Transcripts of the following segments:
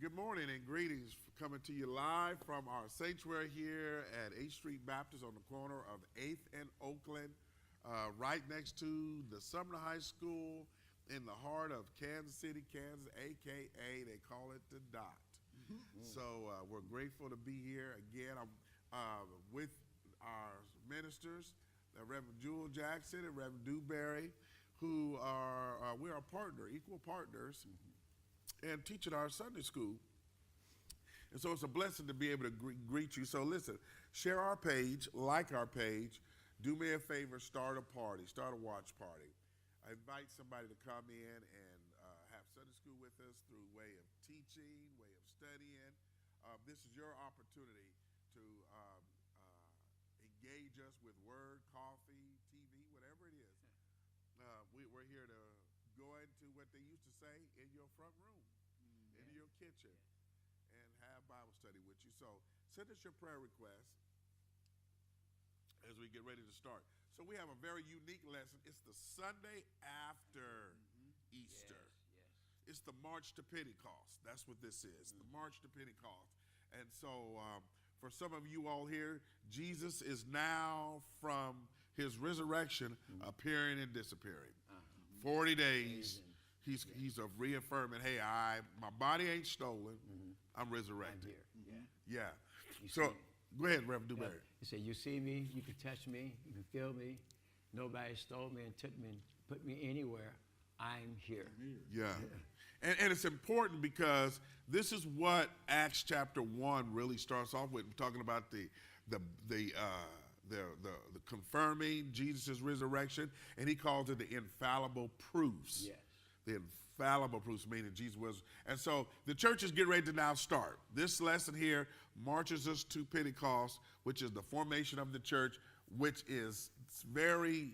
Good morning and greetings coming to you live from our sanctuary here at 8th Street Baptist on the corner of 8th and Oakland, right next to the Sumner High School in the heart of Kansas City, Kansas, a.k.a. they call it the Dot. So we're grateful to be here again. I'm with our ministers, Reverend Jewel Jackson and Reverend Dewberry, who are we are equal partners, and teaching our Sunday school. And so it's a blessing to be able to greet you. So listen, share our page, like our page. Do me a favor, start a party, start a watch party. I invite somebody to come in and have Sunday school with us through way of teaching, way of studying. This is your opportunity to engage us with word, coffee, TV, whatever it is. We're here to go into what they used to say in your front room, into your kitchen, and have Bible study with you. So send us your prayer requests as we get ready to start. So we have a very unique lesson. It's the Sunday after Easter. Yes. It's the March to Pentecost. That's what this is, the March to Pentecost. And so for some of you all here, Jesus is now from his resurrection appearing and disappearing. 40 days. He's of reaffirming, hey, my body ain't stolen. I'm resurrected. I'm here. Yeah. So go ahead, Reverend Dewberry. He said, you see me, you can touch me, you can feel me. Nobody stole me and took me and put me anywhere. I'm here. Yeah. And it's important because this is what Acts chapter 1 really starts off with, talking about the confirming Jesus' resurrection, and he calls it the infallible proofs. Yes. The infallible proofs, meaning Jesus was. And so the church is getting ready to now start. This lesson here marches us to Pentecost, which is the formation of the church, which is very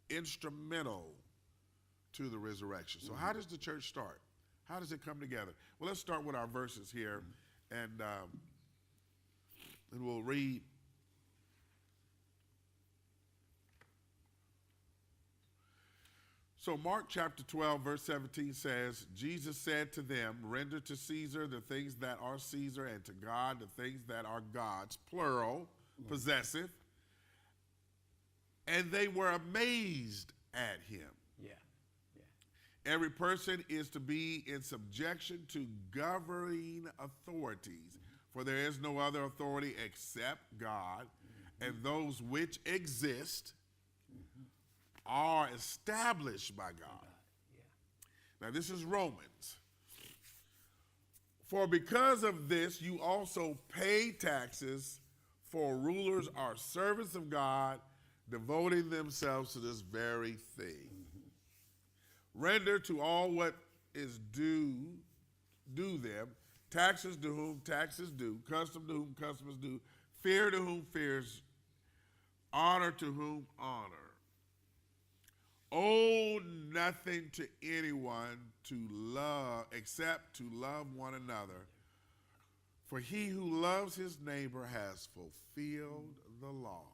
instrumental to the resurrection. So how does the church start? How does it come together? Well, let's start with our verses here, and we'll read. So Mark chapter 12, verse 17 says, Jesus said to them, render to Caesar the things that are Caesar, and to God the things that are God's, plural, possessive. And they were amazed at him. Yeah. Every person is to be in subjection to governing authorities, for there is no other authority except God, and those which exist are established by God. Now this is Romans. For because of this, you also pay taxes, for rulers are servants of God, devoting themselves to this very thing. Render to all what is due them, taxes to whom taxes due, custom to whom customs due, fear to whom fears, honor to whom honor. Owe nothing to anyone to love except to love one another. For he who loves his neighbor has fulfilled the law.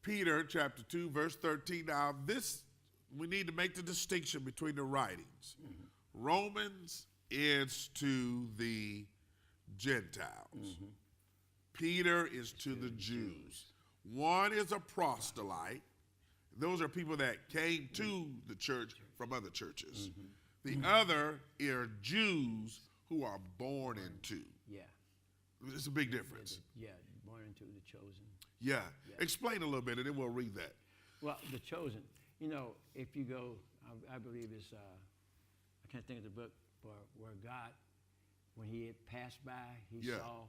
Peter chapter 2, verse 13. Now this, we need to make the distinction between the writings. Romans is to the Gentiles. Peter is to the Jews. One is a proselyte. Those are people that came to the church from other churches. The other are Jews who are born into. Yeah. It's a big difference. Yeah, born into the chosen. Yeah. Explain a little bit and then we'll read that. Well, the chosen, if you go, I believe it's, I can't think of the book, where God, when he had passed by, he saw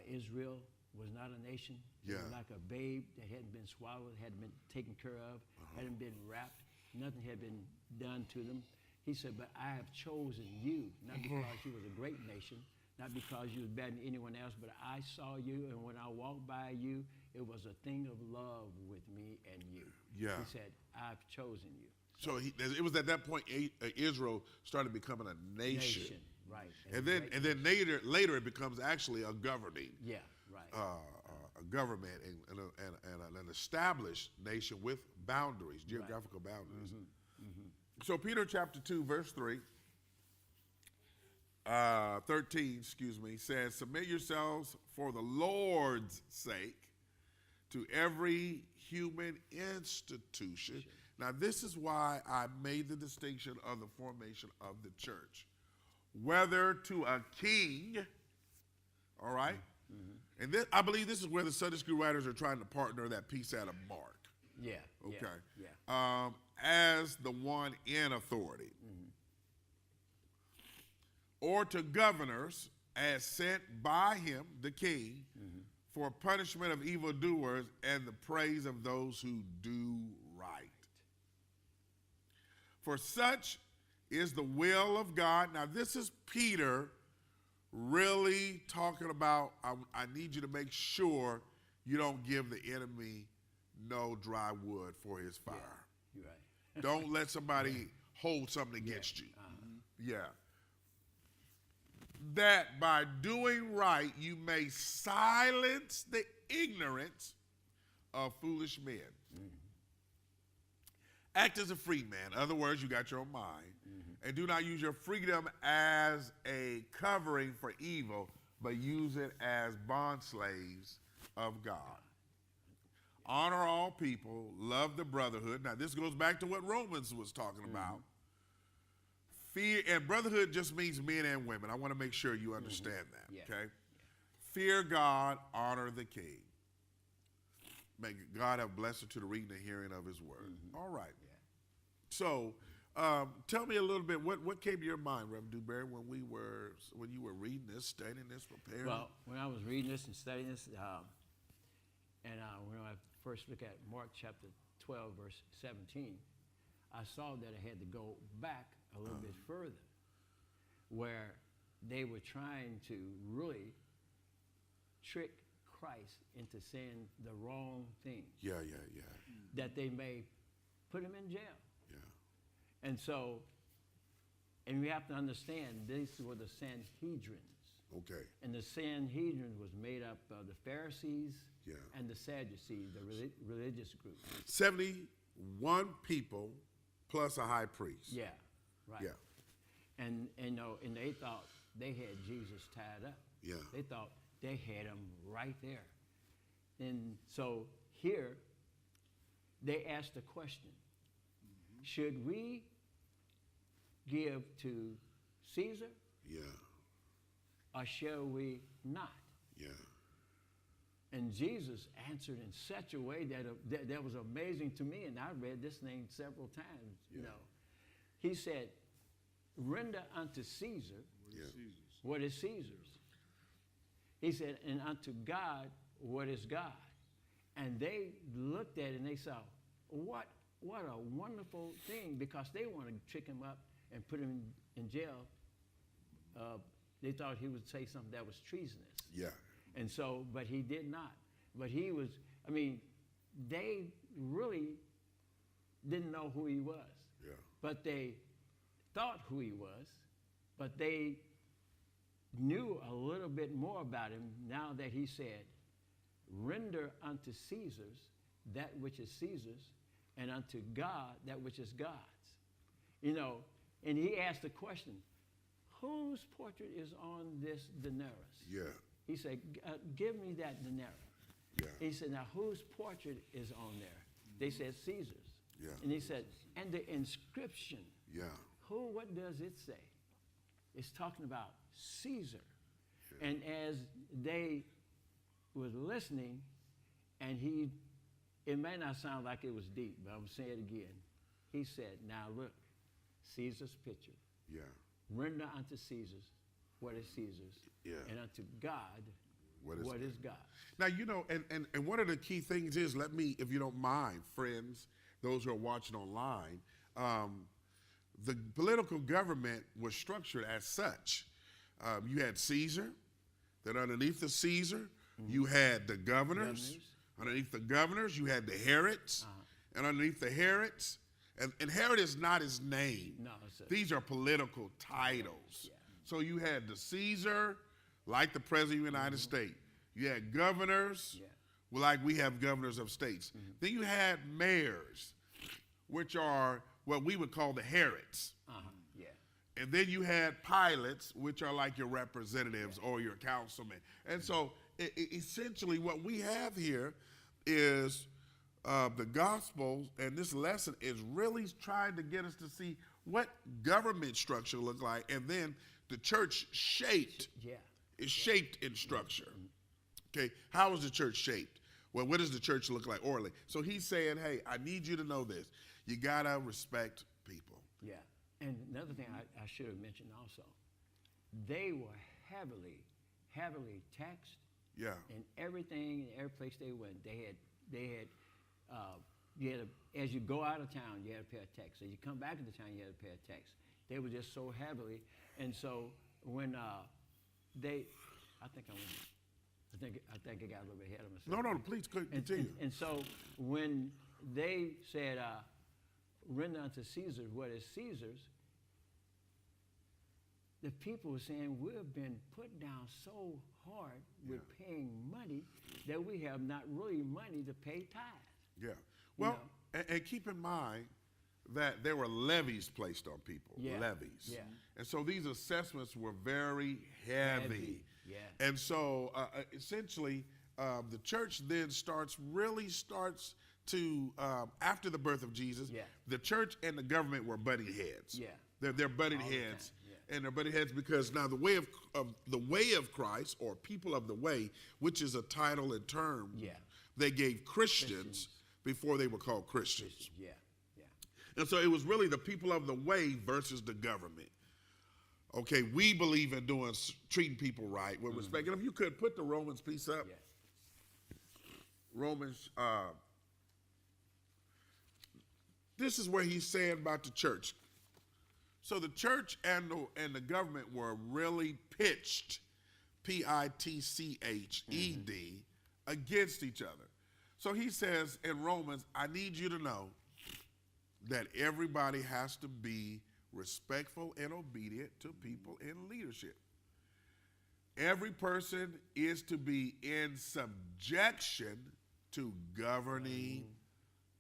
Israel was not a nation. It was like a babe that hadn't been swallowed, hadn't been taken care of, hadn't been wrapped. Nothing had been done to them. He said, but I have chosen you, not because you was a great nation, not because you was better than anyone else, but I saw you, and when I walked by you, it was a thing of love with me and you. Yeah. He said, I've chosen you. So it was at that point Israel started becoming a nation. Right. And then later it becomes actually a governing. Yeah, right. A government and an established nation with boundaries, geographical boundaries. So Peter chapter 2, verse 13, says, submit yourselves for the Lord's sake to every human institution. Now, this is why I made the distinction of the formation of the church. Whether to a king, all right? Mm-hmm. And this, I believe this is where the Sunday school writers are trying to partner that piece out of Mark. Yeah. Okay. Yeah. As the one in authority. Mm-hmm. Or to governors as sent by him, the king, mm-hmm. for punishment of evildoers and the praise of those who do right. For such is the will of God. Now, this is Peter really talking about, I need you to make sure you don't give the enemy no dry wood for his fire. Yeah, you're right. Don't let somebody hold something against you. Uh-huh. Yeah. That by doing right, you may silence the ignorance of foolish men. Mm-hmm. Act as a free man. In other words, you got your own mind. Mm-hmm. And do not use your freedom as a covering for evil, but use it as bond slaves of God. Honor all people, love the brotherhood. Now, this goes back to what Romans was talking about. Fear, and brotherhood just means men and women. I want to make sure you understand that, okay? Yeah. Fear God, honor the king. May God have blessed to the reading and hearing of his word. Mm-hmm. All right. Yeah. So, tell me a little bit, what came to your mind, Reverend Dewberry, when you were reading this, studying this, preparing? Well, when I was reading this and studying this, and when I first look at Mark chapter 12, verse 17, I saw that I had to go back a little bit further, where they were trying to really trick Christ into saying the wrong thing. Yeah. That they may put him in jail. Yeah. And so, and we have to understand, these were the Sanhedrins. Okay. And the Sanhedrin was made up of the Pharisees and the Sadducees, the religious group. 71 people plus a high priest. Yeah, right. Yeah. And they thought they had Jesus tied up. Yeah. They thought they had him right there. And so here, they asked the question, should we give to Caesar? Yeah. Or shall we not? Yeah. And Jesus answered in such a way that was amazing to me, and I read this thing several times. Yeah. You know, he said, "Render unto Caesar what is Caesar's." He said, "And unto God what is God." And they looked at it and they saw, what a wonderful thing, because they wanted to trick him up and put him in jail. They thought he would say something that was treasonous. Yeah. And so, but he did not. But he was, they really didn't know who he was. Yeah. But they thought who he was, but they knew a little bit more about him now that he said, "Render unto Caesar's that which is Caesar's, and unto God that which is God's." You know, and he asked the question, whose portrait is on this denarius? Yeah. He said, "Give me that denarius." Yeah. He said, "Now whose portrait is on there?" They said, "Caesar's." Yeah. And he said, "And the inscription, Yeah. what does it say?" It's talking about Caesar. Yeah. And as they was listening, and it may not sound like it was deep, but I'm going to say it again. He said, "Now look, Caesar's picture. Yeah. Render unto Caesar's what is Caesar's, and unto God what is God." Now, you know, and one of the key things is, let me, if you don't mind, friends, those who are watching online, the political government was structured as such. You had Caesar, then underneath the Caesar, you had the governors. Underneath the governors, you had the Herods, and underneath the Herods, and Herod is not his name. No, these are political titles. Yeah. So you had the Caesar, like the President of the United States. You had governors, like we have governors of states. Then you had mayors, which are what we would call the Herods. Yeah. And then you had pilots, which are like your representatives or your councilmen. And so essentially what we have here is the gospel, and this lesson is really trying to get us to see what government structure look like, and then the church shaped. Is shaped in structure. Okay, how is the church shaped? Well, what does the church look like orally? So he's saying, hey, I need you to know this. You gotta respect people. Yeah. And another thing I should have mentioned also, they were heavily taxed. Yeah. And everything, in every place they went, you had to, as you go out of town, you had to pay a tax. As you come back into town, you had to pay a tax. They were just so heavily, and so when I think I got a little bit ahead of myself. No, please continue. And so when they said, render unto Caesar what is Caesar's, the people were saying, we've been put down so hard with paying money that we have not really money to pay tithes. Yeah. Well, and keep in mind that there were levies placed on people. Yeah. Levies. Yeah. And so these assessments were very heavy. Yeah. And so essentially, the church then starts to, after the birth of Jesus, the church and the government were butting heads. Yeah. They're butting All heads. the And they're butting heads because now the way of Christ, or people of the way, which is a title and term, they gave Christians before they were called Christians. Yeah. And so it was really the people of the way versus the government. Okay, we believe in treating people right with respect. And if you could put the Romans piece up. Romans, this is where he's saying about the church. So the church and the government were really pitched, Pitched, against each other. So he says in Romans, I need you to know that everybody has to be respectful and obedient to people in leadership. Every person is to be in subjection to governing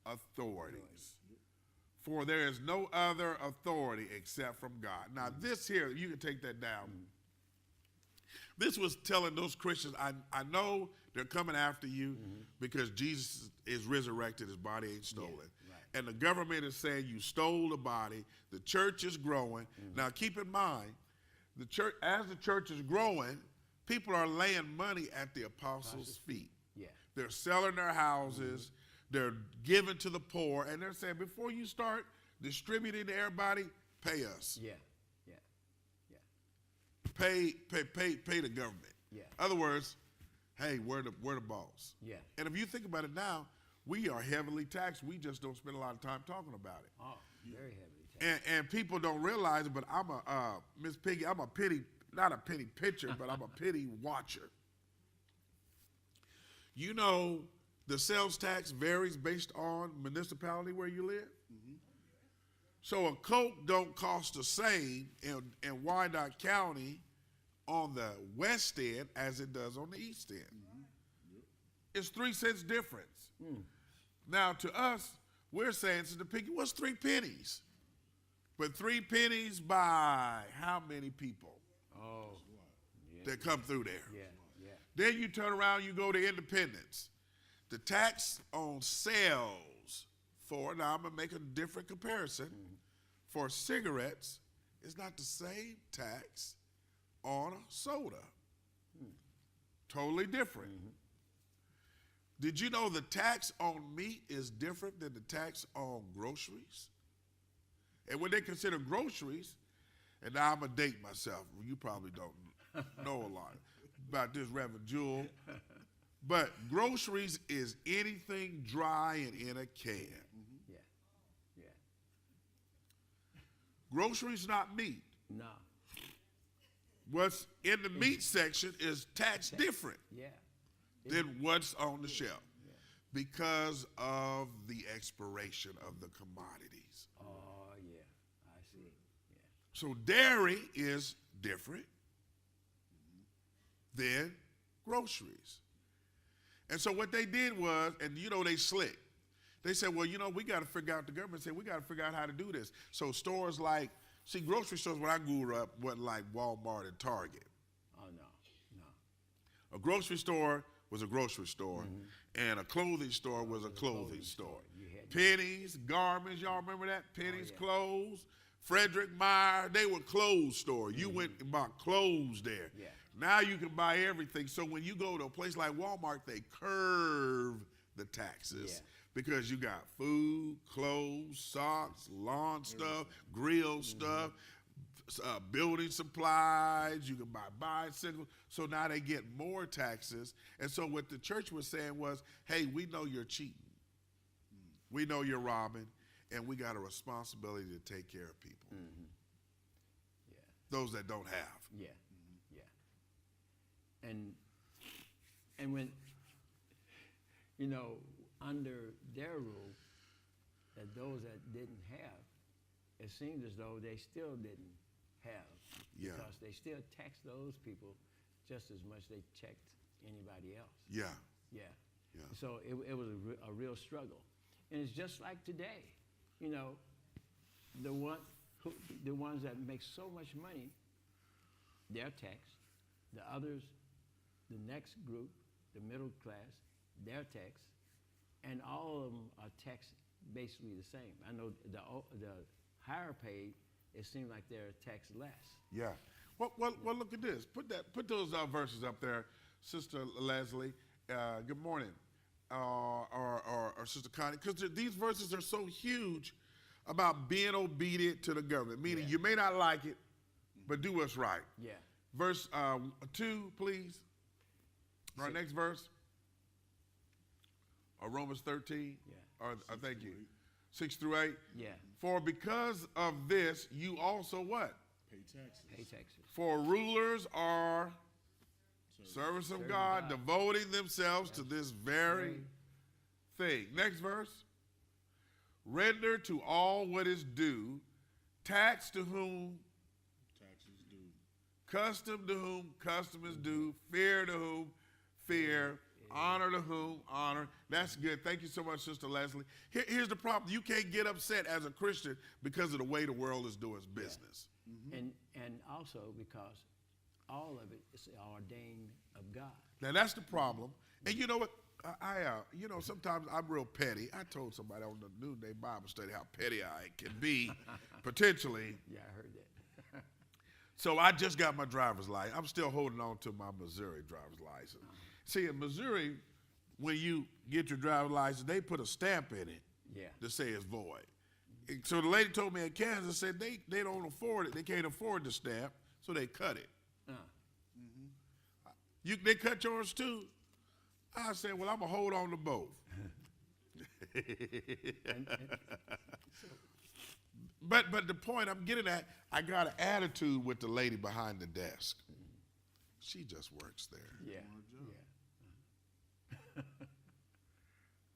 authorities. For there is no other authority except from God. Now this here, you can take that down. This was telling those Christians, I know they're coming after you because Jesus is resurrected, his body ain't stolen. And the government is saying you stole the body. The church is growing. Now keep in mind, the church, as the church is growing, people are laying money at the apostles' feet. They're selling their houses. They're giving to the poor. And they're saying, before you start distributing to everybody, pay us. Pay the government. In other words, hey, we're the boss. And if you think about it now, we are heavily taxed. We just don't spend a lot of time talking about it. Oh, very heavily taxed. And people don't realize it, but I'm Miss Piggy, I'm not a penny pitcher, but I'm a penny watcher. You know, the sales tax varies based on municipality where you live. So a Coke don't cost the same in Wyandotte County on the west end as it does on the east end. It's 3 cents difference. Now to us, we're saying to the piggy, what's 3 pennies? But 3 pennies by how many people that come through there? Then you turn around, you go to Independence. The tax on sales now I'm gonna make a different comparison. For cigarettes, it's not the same tax on a soda. Totally different. Did you know the tax on meat is different than the tax on groceries? And when they consider groceries, and now I'm gonna date myself, you probably don't know a lot about this, Reverend Jewel, but groceries is anything dry and in a can. Groceries not meat. No. What's in the meat section is taxed different than what's on the shelf because of the expiration of the commodities. Oh, yeah, I see. So dairy is different than groceries. And so what they did was, and you know they slick, They said, well, you know, we got to figure out, the government said, we got to figure out how to do this. So stores like, see, grocery stores when I grew up wasn't like Walmart and Target. Oh, no. A grocery store was a grocery store, and a clothing store was a clothing store. Pennies, garments, y'all remember that? Pennies, clothes. Frederick Meyer, they were clothes store. You went and bought clothes there. Yeah. Now you can buy everything. So when you go to a place like Walmart, they curve the taxes because you got food, clothes, socks, lawn stuff, grill stuff, building supplies. You can buy bicycles. So now they get more taxes. And so what the church was saying was, hey, we know you're cheating. We know you're robbing. And we got a responsibility to take care of people. Yeah. Those that don't have. Yeah. Yeah. And when, you know, under their rule, that those that didn't have, it seemed as though they still didn't have. Yeah. Because they still taxed those people just as much they checked anybody else. Yeah. Yeah. Yeah. So it was a real struggle. And it's just like today. You know, the ones that make so much money, they're taxed. The others, the next group, the middle class, they're taxed. And all of them are taxed basically the same. I know the higher paid, it seems like they're taxed less. Yeah. Well, look at this. Put those verses up there, Sister Leslie. Good morning. Or Sister Connie, because these verses are so huge about being obedient to the government, meaning you may not like it, but do what's right. Yeah. Verse 2, please. Our next verse. Or Romans 13. Yeah. Or thank you. 6 through 8. Yeah. For because of this, you also what? Pay taxes. Pay taxes. For rulers are servants of God, devoting themselves to this very thing. Next verse. Render to all what is due, tax to whom Taxes due. custom to whom custom is due, fear to whom fear, honor to whom honor. That's good. Thank you so much, Sister Leslie. Here's the problem. You can't get upset as a Christian because of the way the world is doing business. And also because all of it is ordained of God. Now that's the problem. And you know what? You know, sometimes I'm real petty. I told somebody on the Noonday Bible study how petty I can be, potentially. Yeah, I heard that. So I just got my driver's license. I'm still holding on to my Missouri driver's license. See, in Missouri, when you get your driver's license, they put a stamp in it to say it's void. So the lady told me in Kansas, said they don't afford it. They can't afford the stamp, so they cut it. They cut yours too? I said, well, I'm going to hold on to both. But the point I'm getting at, I got an attitude with the lady behind the desk. She just works there. Yeah.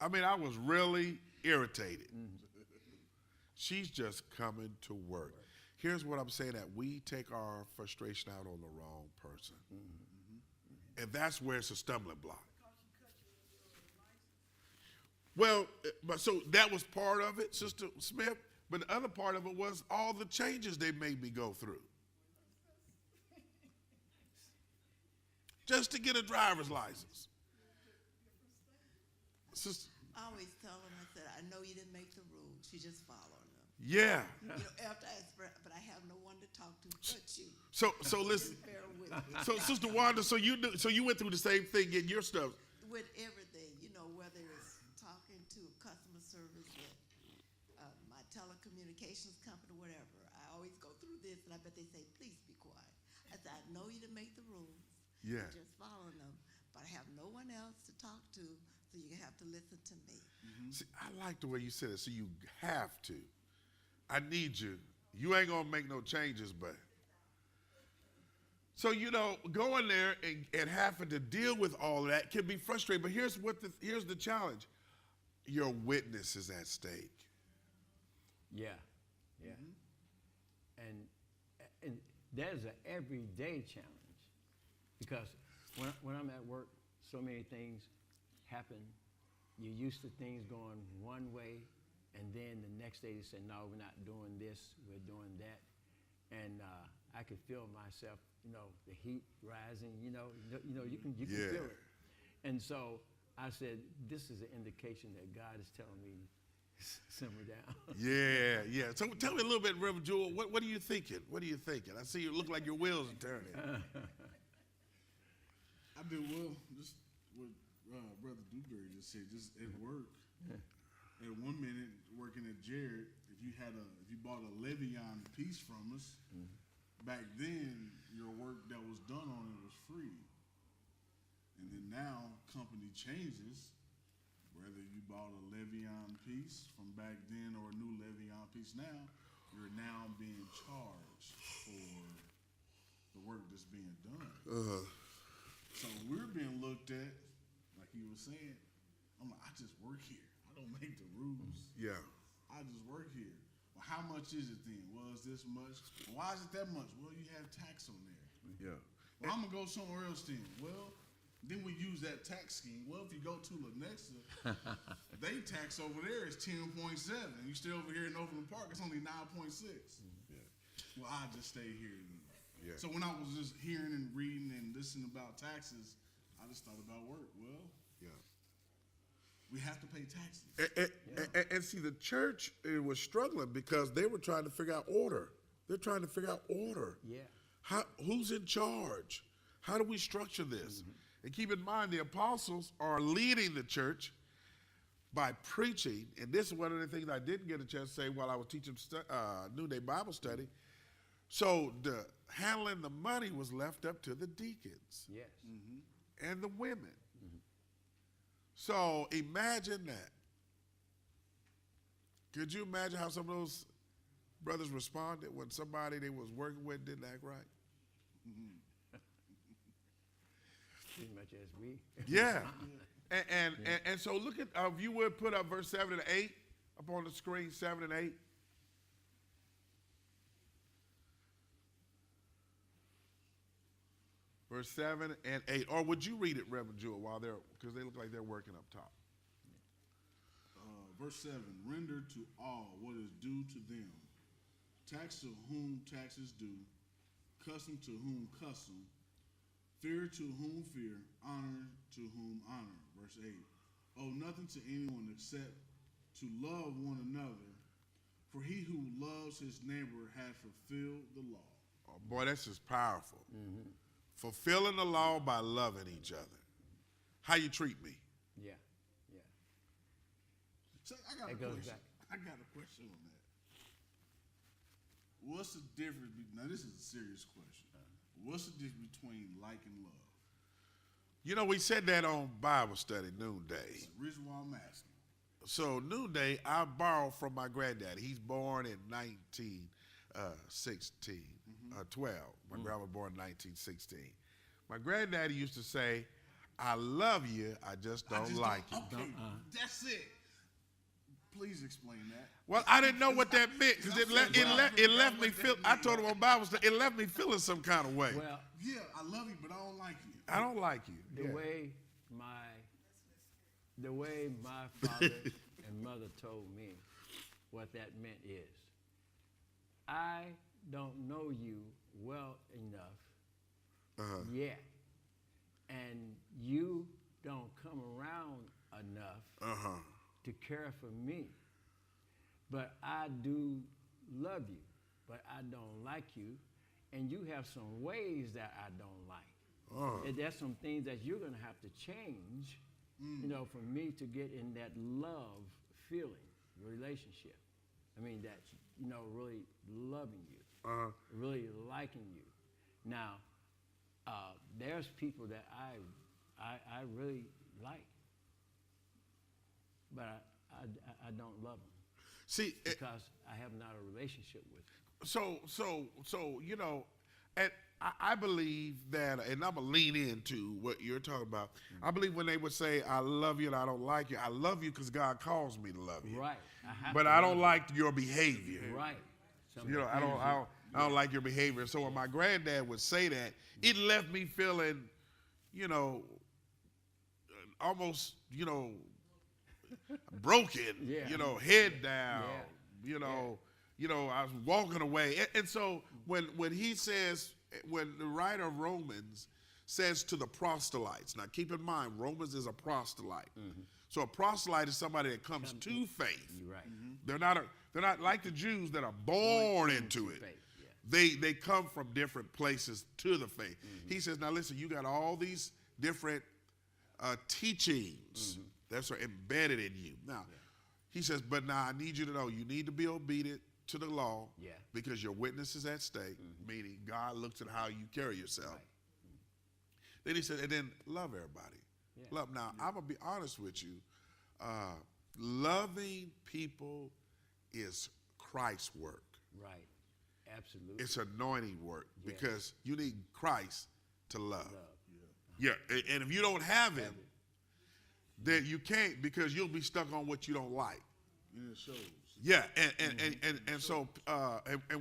I mean, I was really irritated. She's just coming to work. Here's what I'm saying, that we take our frustration out on the wrong person. And that's where it's a stumbling block. Well, but so that was part of it, Sister Smith. But the other part of it was all the changes they made me go through. Just to get a driver's license. Sister, I always tell them, I said, I know you didn't make the rules. You just follow them. yeah. You know, after I express, but I have no one to talk to but you. So listen. Bear with me. So Sister Wanda, so you went through the same thing getting your stuff. With everything, you know, whether it's talking to customer service with my telecommunications company, whatever. I always go through this, and I bet they say, please be quiet. I said, I know you didn't make the rules. Yeah. You're just following them. But I have no one else to talk to, so you have to listen to me. See, I like the way you said it. So you have to. I need you. You ain't gonna make no changes, but. So you know, going there and having to deal with all of that can be frustrating. But here's the challenge: your witness is at stake. Yeah. And there's an everyday challenge, because when I'm at work, so many things happen you're used to things going one way, and then the next day they say, no, we're not doing this, we're doing that. And I could feel myself, the heat rising, you can Yeah. feel it. And so I said, this is an indication that God is telling me, simmer down. Yeah. So tell me a little bit, Reverend Jewel, what are you thinking? What are you thinking? I see you look like your wheels are turning. I did well. Just what Brother Dewberry just said. Just at work. At 1 minute, working at Jared, if you bought a Levion piece from us, back then your work that was done on it was free. And then now company changes. Whether you bought a Levion piece from back then or a new Levion piece now, you're now being charged for the work that's being done. So we're being looked at, like he was saying, I'm like, I just work here. I don't make the rules. Yeah. I just work here. Well, how much is it then? Well, it's this much. Well, why is it that much? Well, you have tax on there. Yeah. Well, I'm going to go somewhere else then. Well, then we use that tax scheme. Well, if you go to Lenexa, they tax over there is 10.7. You stay over here in Overland Park, it's only 9.6. Yeah. Well, I just stay here then. Yeah. So when I was just hearing and reading and listening about taxes, I just thought about work. Well, Yeah. we have to pay taxes. And see, the church was struggling because they were trying to figure out order. They're trying to figure out order. Yeah. Who's in charge? How do we structure this? And keep in mind, the apostles are leading the church by preaching. And this is one of the things I didn't get a chance to say while I was teaching Noonday Bible Study. So the handling the money was left up to the deacons Yes. and the women. So imagine that. Could you imagine how some of those brothers responded when somebody they was working with didn't act right? Pretty much as we. Yeah. And so look at, if you would put up verse 7 and 8 up on the screen, 7 and 8. Verse 7 and 8. Or would you read it, Reverend Jewel, because they look like they're working up top. Verse 7, render to all what is due to them. Tax to whom tax is due, custom to whom custom, fear to whom fear, honor to whom honor. Verse 8, owe nothing to anyone except to love one another, for he who loves his neighbor has fulfilled the law. Oh, boy, that's just powerful. Fulfilling the law by loving each other. How you treat me. Yeah. So I got a That goes question. back. I got a question on that. What's the difference? Now this is a serious question. What's the difference between like and love? You know, we said that on Bible study, Noonday. That's the reason why I'm asking. So Noonday, I borrowed from my granddaddy. He's born in 1916, 12. My grandma was born in 1916. My granddaddy used to say, I love you, I just don't like you. Okay, that's it. Please explain that. Well, I didn't know what that meant because it left me feel. I told him on Bible study, it left me feeling some kind of way. Well, Yeah, I love you, but I don't like you. I don't like you. the Yeah. way my father and mother told me what that meant is, I don't know you well enough yet, and you don't come around enough to care for me. But I do love you, but I don't like you, and you have some ways that I don't like. And there's some things that you're going to have to change, for me to get in that love feeling, relationship. I mean, that, really loving you, really liking you. Now, there's people that I really like, but I don't love them See, because I have not a relationship with them. so and I believe that, and I'm gonna lean into what you're talking about. I believe when they would say, "I love you" and "I don't like you," I love you because God calls me to love you. Right. But I don't like your behavior. Right. Some I don't like your behavior. So when my granddad would say that, it left me feeling, almost, broken, Yeah. you know, head down, Yeah. you know, I was walking away. And so when he says, when the writer of Romans says to the proselytes, now keep in mind, Romans is a proselyte. So a proselyte is somebody that comes to faith. You're right. They're not like the Jews that are born into it. faith, yeah. They come from different places to the faith. He says, now listen, you got all these different teachings that are embedded in you. Now, he says, but now I need you to know you need to be obedient to the law Yeah. because your witness is at stake, meaning God looks at how you carry yourself. Right. Then he said, and then love everybody. Yeah. Love. Now, I'm going to be honest with you. Loving people is Christ's work. Right. Absolutely. It's anointing work Yeah. because you need Christ to love. Love. Yeah, and if you don't have him, then you can't because you'll be stuck on what you don't like. And it shows. Yeah, and so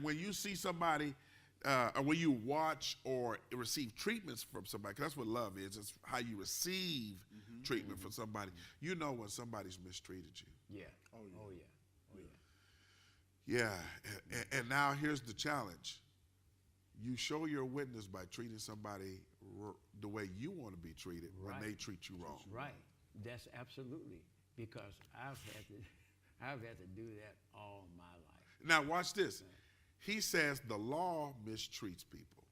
when you see somebody, or when you watch or receive treatments from somebody, 'cause that's what love is. It's how you receive treatment from somebody. You know when somebody's mistreated you. Yeah. Oh, yeah. Oh, yeah. Oh, yeah. Yeah, and now here's the challenge. You show your witness by treating somebody the way you want to be treated when Right. they treat you wrong. Right. That's absolutely because I've had to do that all my life. Now watch this. He says the law mistreats people.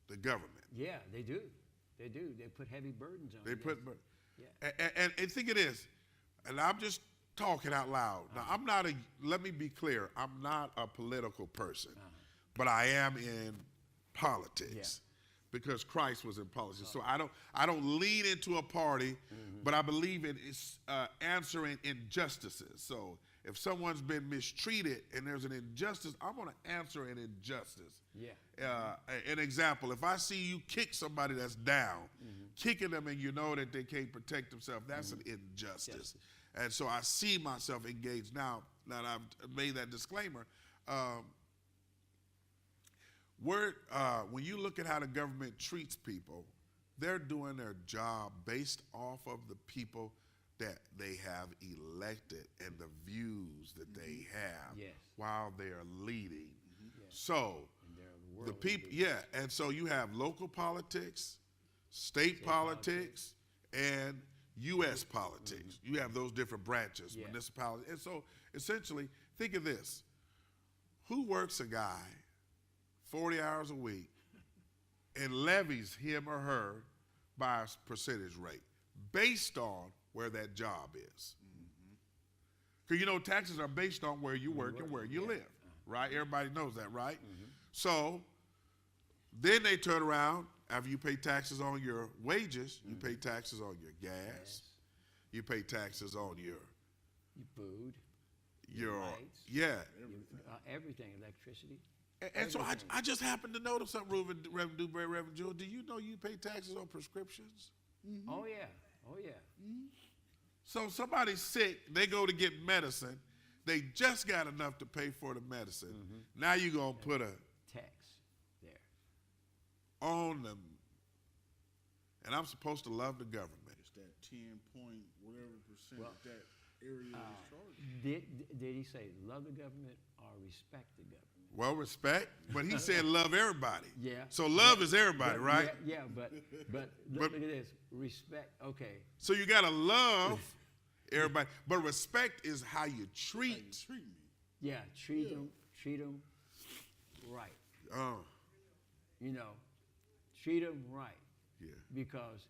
The government. Yeah, they do. They do. They put heavy burdens on. They you. put, Yeah. and think of this, and I'm just talking out loud. Now I'm not let me be clear, I'm not a political person, but I am in politics. Because Christ was in politics. So I don't lean into a party, but I believe in answering injustices. So if someone's been mistreated and there's an injustice, I'm going to answer an injustice. Yeah. An example, if I see you kick somebody that's down, kicking them and you know that they can't protect themselves, that's an injustice. And so I see myself engaged. Now that I've made that disclaimer, when you look at how the government treats people, they're doing their job based off of the people that they have elected and the views that they have Yes. while they're leading. So And they're the the world people, leaders. yeah, and so you have local politics, state politics, and U.S. politics. You have those different branches, Yeah. municipalities. And so essentially, think of this. Who works a guy 40 hours a week and levies him or her by a percentage rate based on where that job is? Because you know taxes are based on where you work and where you live, right? Everybody knows that, right? So then they turn around after you pay taxes on your wages, you pay taxes on your gas, you pay taxes on your Food, lights. yeah. Everything, electricity. And so I just happened to notice something, Reverend Dewberry, Reverend Jewel. Do you know you pay taxes on prescriptions? Oh yeah. Oh yeah. So somebody's sick, they go to get medicine, they just got enough to pay for the medicine. Now you're going to put a Tax there. on them. And I'm supposed to love the government. It's that 10 point whatever percent Well, that area is charging. Did he say love the government or respect the government? Well, respect, but he said love everybody. Yeah. So love is everybody, But- right? Yeah, but look at this. Respect. Okay. So you got to love everybody. But respect is how you treat. Treat me. Yeah. Treat them right. Oh, You know, treat them right yeah. because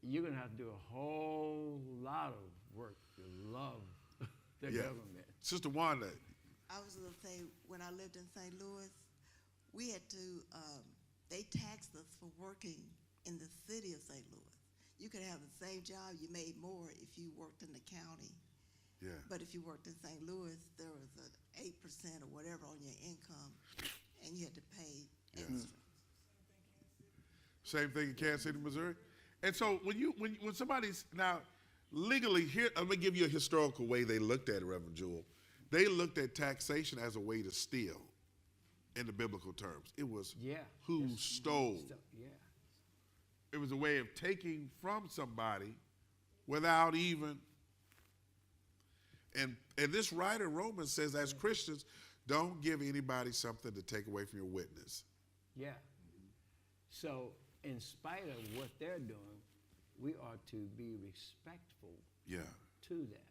you're gonna have to do a whole lot of work to love the Yeah. government. Sister Wanda, I was gonna say, when I lived in St. Louis, we had to, they taxed us for working in the city of St. Louis. You could have the same job, you made more if you worked in the county. yeah. But if you worked in St. Louis, there was an 8% or whatever on your income, and you had to pay extra. Same thing in Kansas City, Missouri. And so when somebody's now legally here, let me give you a historical way they looked at it, Reverend Jewel. They looked at taxation as a way to steal in the biblical terms. It was who stole. Yeah. It was a way of taking from somebody without even And this writer, Romans, says as Christians, don't give anybody something to take away from your witness. Yeah. So, in spite of what they're doing, we are to be respectful Yeah. to that,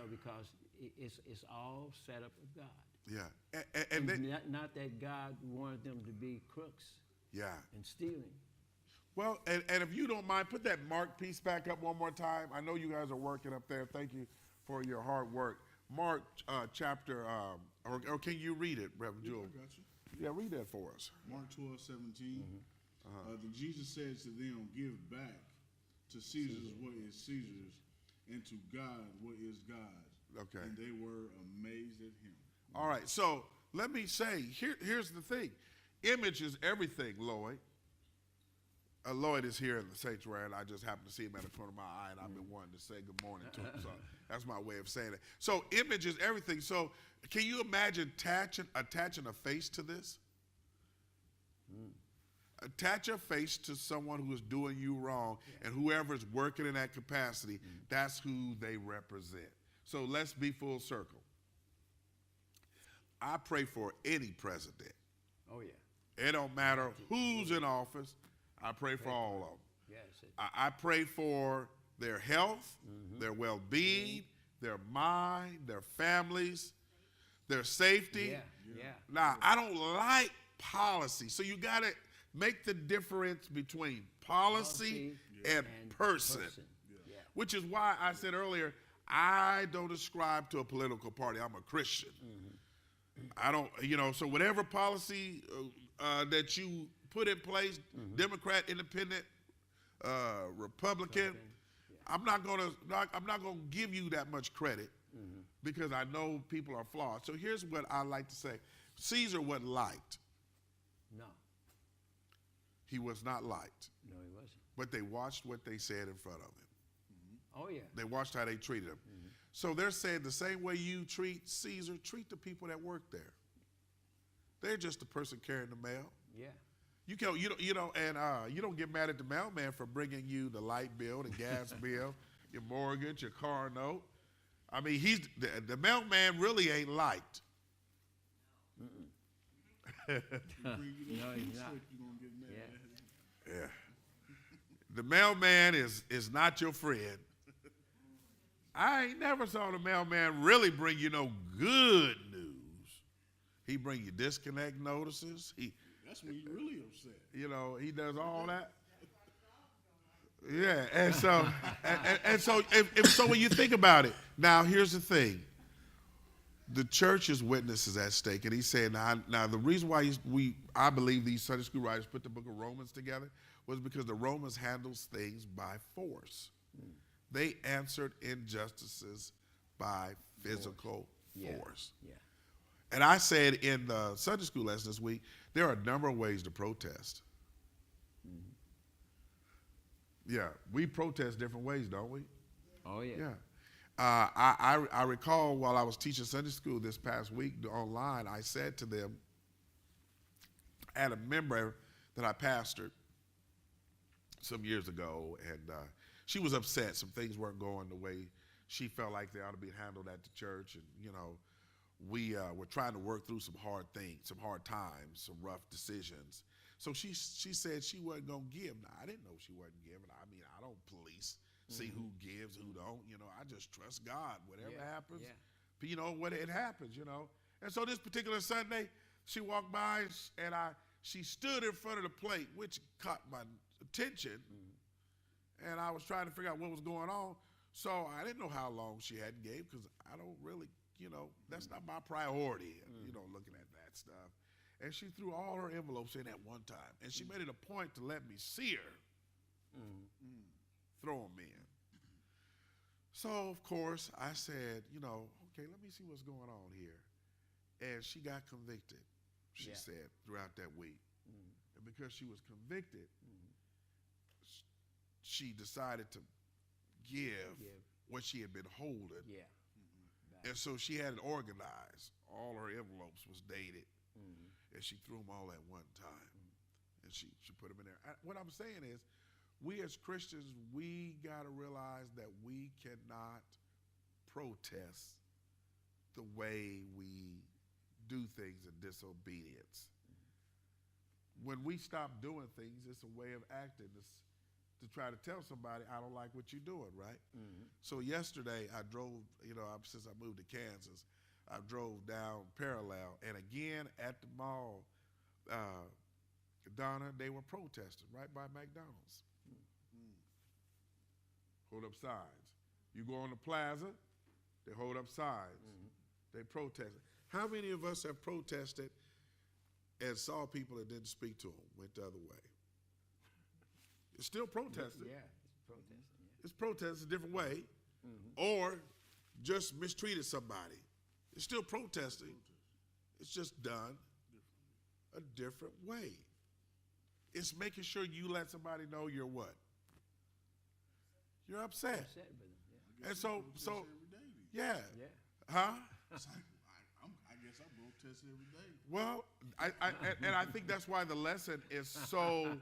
because it's all set up of God. Yeah. And they, not that God wanted them to be crooks yeah. and stealing. Well, and if you don't mind, put that Mark piece back up one more time. I know you guys are working up there. Thank you for your hard work. Mark chapter, or can you read it, Reverend Yeah, Jewel? I got you. Yeah, read that for us. Mark 12:17. Then Jesus said to them, "Give back to Caesar what is Caesar's, and to God what is God's." Okay. And they were amazed at him. All right, so let me say, here's the thing. Image is everything, Lloyd. Lloyd is here in the sanctuary, and I just happened to see him at the corner of my eye, and I've been wanting to say good morning to him, so that's my way of saying it. So image is everything. So can you imagine attaching a face to this? Attach a face to someone who is doing you wrong, and whoever's working in that capacity, that's who they represent. So let's be full circle. I pray for any president. Oh, yeah. It don't matter who's in office. I pray for all of them. Yes. I pray for their health, their well-being, their mind, their families, their safety. Yeah. Now, I don't like policy, so you got to make the difference between policy and person. Yeah. Which is why I said earlier, I don't ascribe to a political party. I'm a Christian. I don't, so whatever policy that you put in place, Democrat, Independent, Republican, I'm not gonna give you that much credit because I know people are flawed. So here's what I like to say: Caesar wasn't liked. No. He was not liked. No, he wasn't. But they watched what they said in front of him. Oh, yeah. They watched how they treated him. So they're saying the same way you treat Caesar, treat the people that work there. They're just the person carrying the mail. Yeah. You don't get mad at the mailman for bringing you the light bill, the gas bill, your mortgage, your car note. I mean, the mailman really ain't liked. No, he's not. You're gonna get mad at him. Yeah. The mailman is not your friend. I ain't never saw the mailman really bring you no good news. He bring you disconnect notices. That's when you're really upset. He does all that. Yeah, and so so when you think about it, now here's the thing. The church's witness is at stake, and he's saying now the reason why I believe these Sunday school writers put the book of Romans together was because the Romans handles things by force. They answered injustices by physical force. Yeah. And I said in the Sunday school lesson this week, there are a number of ways to protest. Yeah, we protest different ways, don't we? Oh, yeah. Yeah. I recall while I was teaching Sunday school this past week online, I said to them, I had a member that I pastored some years ago, and she was upset. Some things weren't going the way she felt like they ought to be handled at the church. And, we were trying to work through some hard things, some hard times, some rough decisions. So she said she wasn't going to give. Now, I didn't know she wasn't giving. I mean, I don't police, see who gives, who don't. I just trust God. Whatever happens, what it happens, And so this particular Sunday, she walked by and she stood in front of the plate, which caught my attention. And I was trying to figure out what was going on. So I didn't know how long she hadn't gave because I don't really, that's not my priority, looking at that stuff. And she threw all her envelopes in at one time. And she made it a point to let me see her throw them in. So, of course, I said, okay, let me see what's going on here. And she got convicted, she said, throughout that week. And because she was convicted, she decided to give what she had been holding. Yeah. And so she had it organized. All her envelopes was dated. And she threw them all at one time. And she put them in there. What I'm saying is, we as Christians, we got to realize that we cannot protest the way we do things in disobedience. When we stop doing things, it's a way of acting. It's to try to tell somebody, I don't like what you're doing, right? So yesterday I drove, since I moved to Kansas, I drove down Parallel, and again at the mall, Donna, they were protesting right by McDonald's. Hold up signs. You go on the plaza, they hold up signs. They protested. How many of us have protested and saw people and didn't speak to them, went the other way? It's still protesting. Yeah, it's protesting. Yeah. It's protesting a different way. Or just mistreated somebody. It's still protesting. It's just done a different way. It's making sure you let somebody know you're what? You're upset. Upset with them. Yeah. And so, every day. yeah. Yeah. Huh? It's like, I guess I protest every day. Well, and I think that's why the lesson is so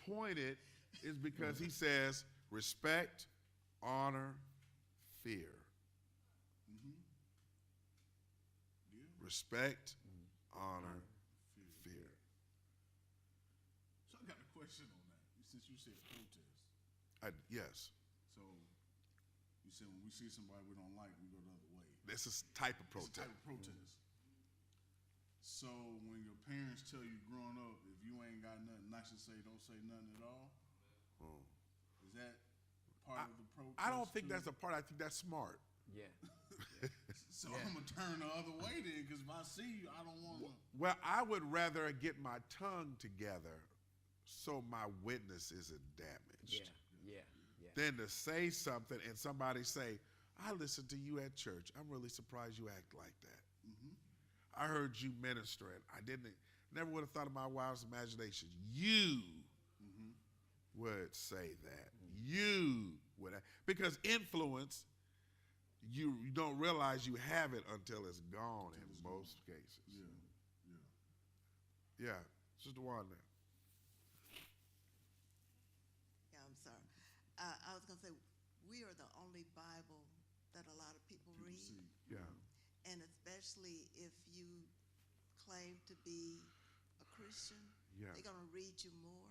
pointed, is because he says respect, honor, fear. Yeah. Respect, honor, fear. So I got a question on that. Since you said protest, Yes, so you said when we see somebody we don't like, we go the other way. this is type of It's a protest. type of protest. So when your parents tell you growing up, if you ain't got nothing nice to say, don't say nothing at all. Is that part of the protest? I don't think too? that's a part. I think that's smart. Yeah. So I'm gonna turn the other way then, because if I see you, I don't want to. Well, I would rather get my tongue together so my witness isn't damaged Yeah. than to say something and somebody say, I listened to you at church. I'm really surprised you act like that. I heard you ministering. Never would have thought of my wildest imagination. You would say that. You would, because influence, you don't realize you have it until it's gone in most cases. Yeah. Sister Wanda. Yeah, I'm sorry. I was gonna say, we are the only Bible that a lot of people read. See, Yeah. And especially if you claim to be a Christian, Yeah. they're gonna read you more.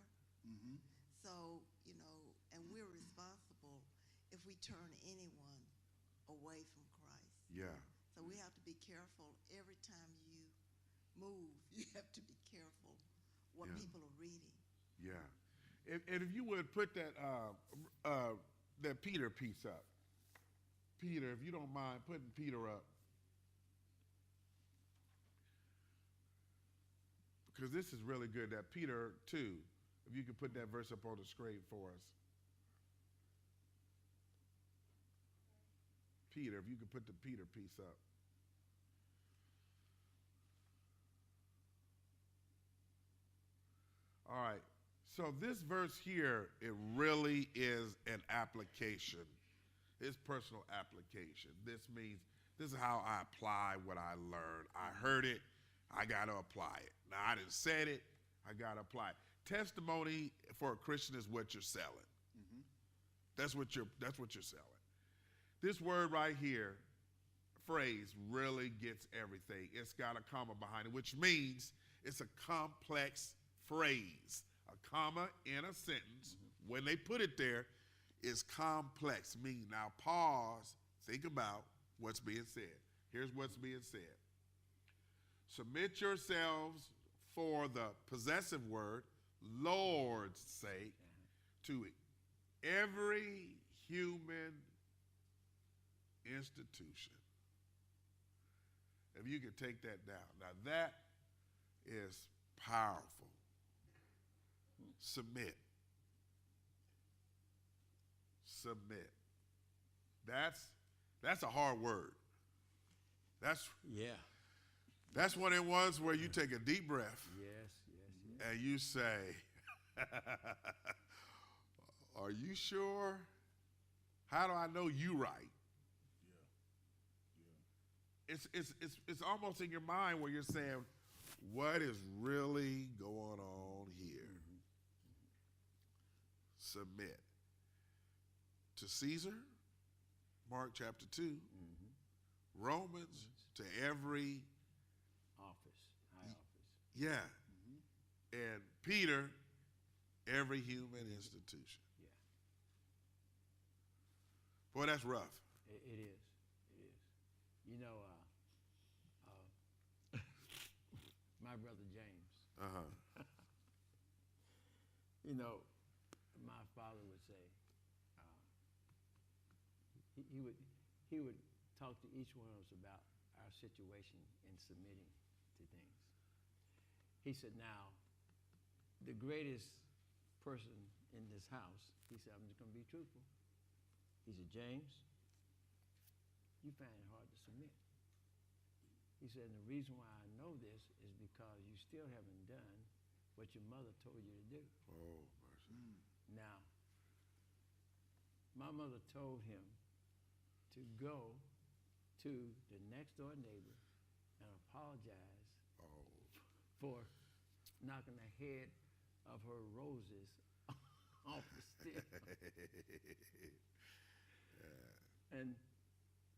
So, and we're responsible if we turn anyone away from Christ. Yeah. So we have to be careful every time you move. You have to be careful what Yeah. people are reading. Yeah. And if you would put that Peter piece up. Peter, if you don't mind putting Peter up. Because this is really good, that Peter 2, if you could put that verse up on the screen for us. Peter, if you could put the Peter piece up. All right. So this verse here, it really is an application. It's personal application. This means this is how I apply what I learned. I heard it, I got to apply it. Now, I didn't said it, I got to apply it. Testimony for a Christian is what you're selling. That's what you're selling. This word right here, phrase, really gets everything. It's got a comma behind it, which means it's a complex phrase. A comma in a sentence, when they put it there, is complex. Meaning, now pause, think about what's being said. Here's what's being said. Submit yourselves for the possessive word, Lord's sake, to every human institution. If you could take that down. Now that is powerful. Submit. Submit. That's a hard word. That's one of the ones where you take a deep breath Yes. and you say, are you sure? How do I know you right? It's almost in your mind where you're saying, what is really going on here? Submit to Caesar, Mark chapter 2, Romans to every, Office, high office. yeah, and Peter, every human institution. Yeah. Boy, that's rough. It is. It is. You know, my brother James, Uh-huh. you know, my father would say, he would talk to each one of us about our situation in submitting to things. He said, now, the greatest person in this house, he said, I'm just going to be truthful. He said, James, you find it hard to submit. He said, and the reason why I know this is because you still haven't done what your mother told you to do. Oh, mercy. Now, my mother told him to go to the next door neighbor and apologize Oh. for knocking the head of her roses off the stick. And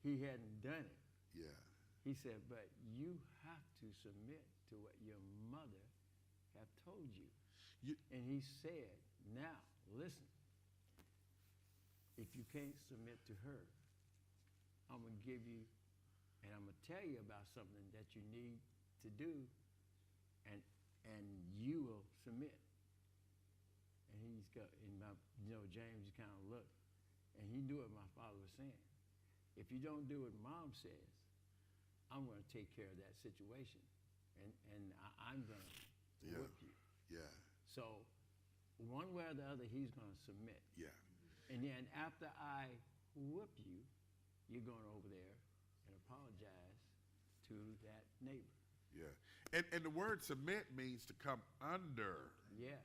he hadn't done it. Yeah. He said, but you have to submit to what your mother have told you. And he said, now, listen, if you can't submit to her, I'm going to give you, and I'm going to tell you about something that you need to do, and you will submit. And he's got, and my, James kind of looked, and he knew what my father was saying. If you don't do what mom says, I'm going to take care of that situation, and I'm going to whip you. Yeah. So one way or the other, he's going to submit. Yeah. And then after I whoop you, you're going over there and apologize to that neighbor. Yeah. And the word submit means to come under. Yeah.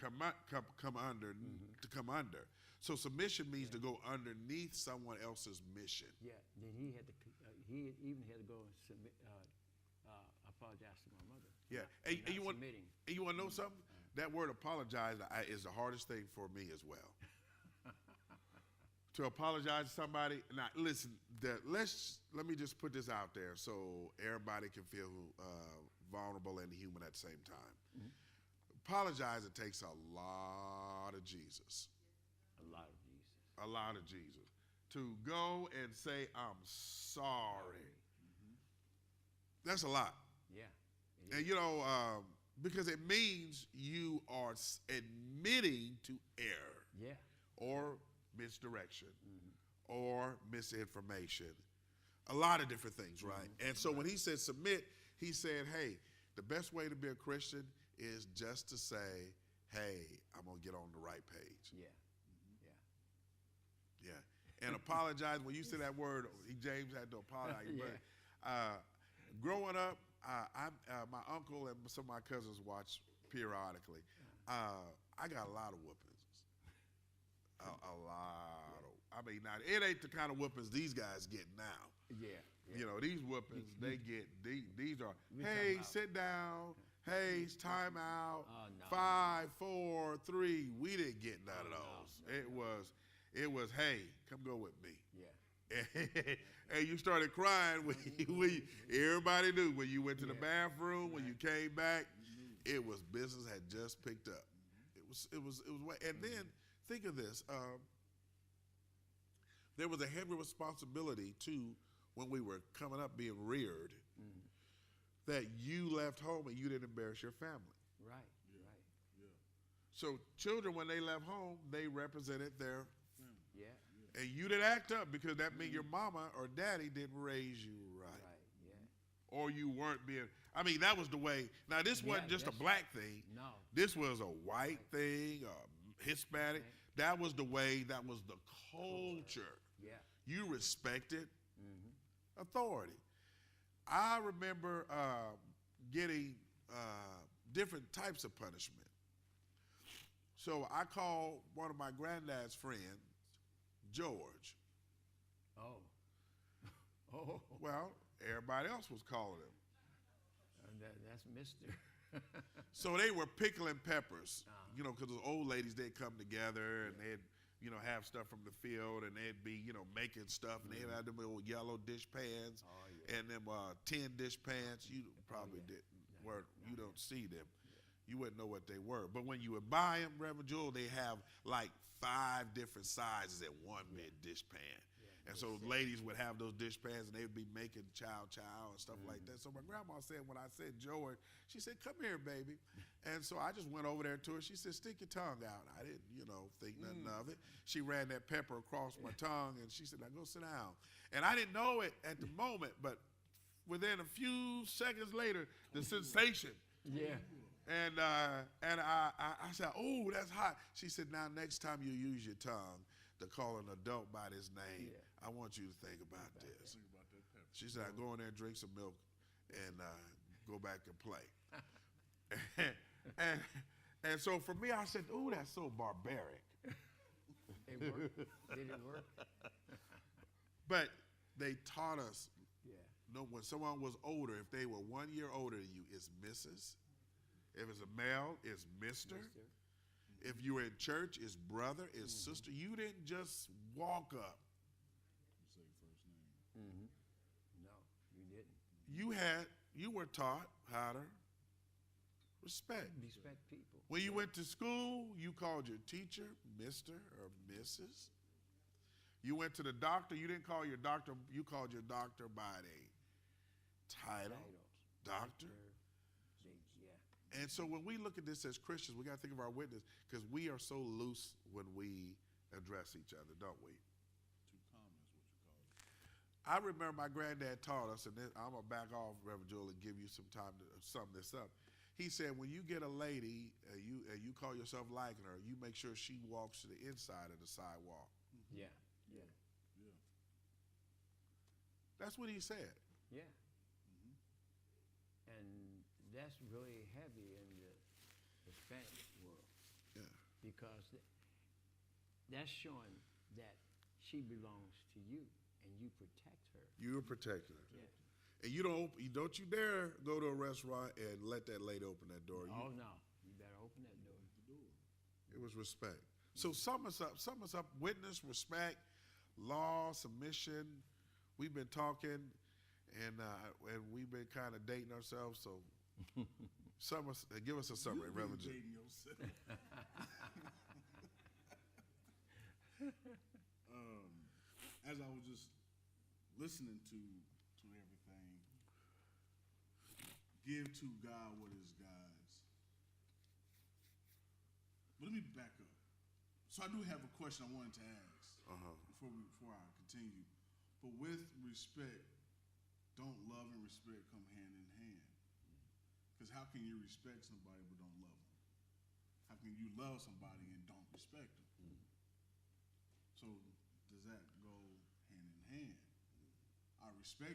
Come under, to come under. So submission means to go underneath someone else's mission. Yeah. Then he had to. He even had to go and submit, apologize to my mother. Yeah. And And you want submitting. and you want to know something? That word apologize is the hardest thing for me as well. To apologize to somebody. Now, listen. Let me just put this out there so everybody can feel vulnerable and human at the same time. Apologize. It takes a lot of Jesus. A lot of Jesus. A lot of Jesus. To go and say, I'm sorry. That's a lot. Yeah. And because it means you are admitting to error Yeah. or misdirection or misinformation. A lot of different things, right? And so when he said submit, he said, hey, the best way to be a Christian is just to say, hey, I'm going to get on the right page. Yeah. Yeah. And apologize. When you say that word, James had to apologize. Yeah. But growing up, my uncle and some of my cousins watch periodically. I got a lot of whoopings. A lot of. I mean, now it ain't the kind of whoopings these guys get now. Yeah. These whoopings they get. These are. We Hey, talking about- sit down. Hey, it's time out. Oh, no. 5, 4, 3. We didn't get none of no, those. It was. Hey, come go with me. Yeah. And you started crying when everybody knew when you went to the Yeah. bathroom, when you came back, it was business had just picked up. It was, and then think of this. There was a heavy responsibility too when we were coming up being reared that you left home and you didn't embarrass your family. Right. So children, when they left home, they represented their, Yeah. and you didn't act up because that meant your mama or daddy didn't raise you right. Right. Yeah. Or you weren't being, I mean, that was the way. Now, this wasn't just a that's- black thing. No. This was a white thing, a Hispanic. Right. That was the way, that was the culture. Yeah. You respected authority. I remember getting different types of punishment. So I called one of my granddad's friends, George. Oh. Oh. Well, everybody else was calling him. That's Mister. So they were pickling peppers, because the old ladies, they'd come together and they'd, have stuff from the field, and they'd be, making stuff, and they'd have them little yellow dish pans and them tin dish pans. You probably didn't, you don't see them. You wouldn't know what they were. But when you would buy them, Reverend Jewel, they have like 5 different sizes at one big dish pan. And so ladies would have those dish pans, and they would be making chow and stuff like that. So my grandma said, when I said Joey, she said, "Come here, baby." And so I just went over there to her. She said, "Stick your tongue out." I didn't, think nothing of it. She ran that pepper across my tongue, and she said, "Now go sit down." And I didn't know it at the moment, but within a few seconds later, the sensation. Yeah. And I said, "Oh, that's hot." She said, "Now next time you use your tongue to call an adult by his name, I want you to think about this." Think about that pepper. She said, "I go in there and drink some milk and go back and play." and so for me, I said, "Ooh, that's so barbaric." It worked. Did it work? But they taught us, Yeah. when someone was older, if they were 1 year older than you, it's Mrs. If it's a male, it's Mr. If you were in church, it's brother, it's sister. You didn't just walk up. Say first name. No, you didn't. You were taught how to respect. Respect people. When you went to school, you called your teacher Mr. or Mrs. You went to the doctor, you didn't call your doctor, you called your doctor by a title, doctor. Yeah. And so when we look at this as Christians, we got to think of our witness, because we are so loose when we address each other, don't we? Too common is what you call it. I remember my granddad taught us, and then I'm going to back off, Reverend Joel, and give you some time to sum this up. He said, when you get a lady and you call yourself liking her, you make sure she walks to the inside of the sidewalk. Yeah. Yeah. Yeah. That's what he said. Yeah. And that's really heavy in the Hispanic world, Yeah. because that's showing that she belongs to you and you protect her. You're a protector. Yeah. And you don't you dare go to a restaurant and let that lady open that door. Oh no, you better open that door. It was respect. So sum us up. Witness, respect, law, submission. We've been talking, and we've been kind of dating ourselves. So give us a summary, You've Reverend been Jim. dating yourself. As I was just listening to everything, give to God what is God's. But let me back up. So I do have a question I wanted to ask before I continue. But with respect, don't love and respect come hand in hand? Because how can you respect somebody but don't love them? How can you love somebody and don't respect them? So does that go hand in hand? I respect